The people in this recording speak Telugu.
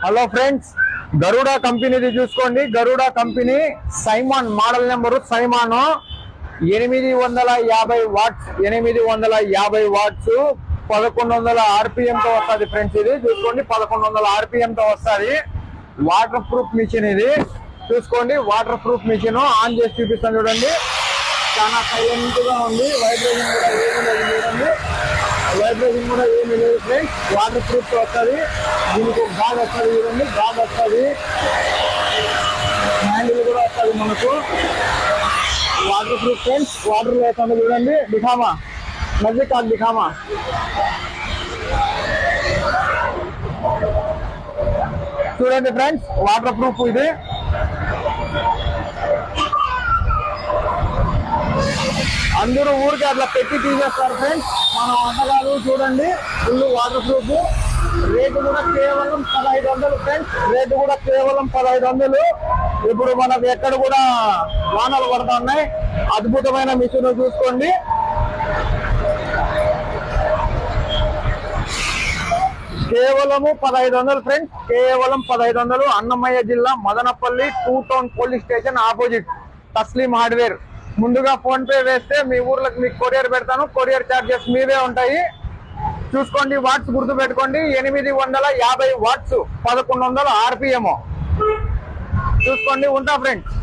హలో ఫ్రెండ్స్, గరుడా కంపెనీది చూసుకోండి. గరుడా కంపెనీ సైమాన్ మోడల్ నెంబరు సైమాన్ 850 వాట్స్ 850 వాట్స్ 1100 RPM తో వస్తుంది ఫ్రెండ్స్. ఇది చూసుకోండి, 1100 RPM తో వస్తుంది. వాటర్ ప్రూఫ్ మిషన్ ఇది చూసుకోండి. వాటర్ ప్రూఫ్ మిషన్ ఆన్ చేసి చూపిస్తాను చూడండి. చాలా సైలెంట్ గా ఉంది. వైబ్రేషన్ కూడా ఏమీ లేదు చూడండి. వైబ్రేషన్ కూడా ఏమీ లేదు ఫ్రెండ్స్. వాటర్ ప్రూఫ్ తో వస్తుంది. దీనికి ఒక గాడ్ వస్తుంది చూడండి. గాడ్ వస్తుంది, హ్యాండిల్ కూడా వస్తుంది మనకు. Water proof friends. వాటర్ వేస్తుంది చూడండి. దిఖామా మధ్య కాదు, దిఖామా చూడండి ఫ్రెండ్స్. వాటర్ ప్రూఫ్ ఇది. అందరూ ఊరికి అట్లా పెట్టి తీసేస్తారు ఫ్రెండ్స్. మనం వంటకాలు చూడండి, ఫుల్ వాటర్ ప్రూఫ్. రేటు కూడా కేవలం 1500 ఫ్రెండ్స్. రేటు కూడా కేవలం 1500. ఇప్పుడు మనకు ఎక్కడ కూడా వానలు పడతా ఉన్నాయి. అద్భుతమైన మిషన్ చూసుకోండి. కేవలము 1500 ఫ్రెండ్స్. కేవలం 1500. అన్నమయ్య జిల్లా Madanapalle 2 town police station opposite Tasleem hardware. ముందుగా ఫోన్ పే వేస్తే మీ ఊర్లకు మీకు కొరియర్ పెడతాను. కొరియర్ ఛార్జెస్ మీవే ఉంటాయి. చూసుకోండి. వాట్స్ గుర్తు పెట్టుకోండి. 850 వాట్స్ 1100 RPM చూసుకోండి. ఉంటా ఫ్రెండ్స్.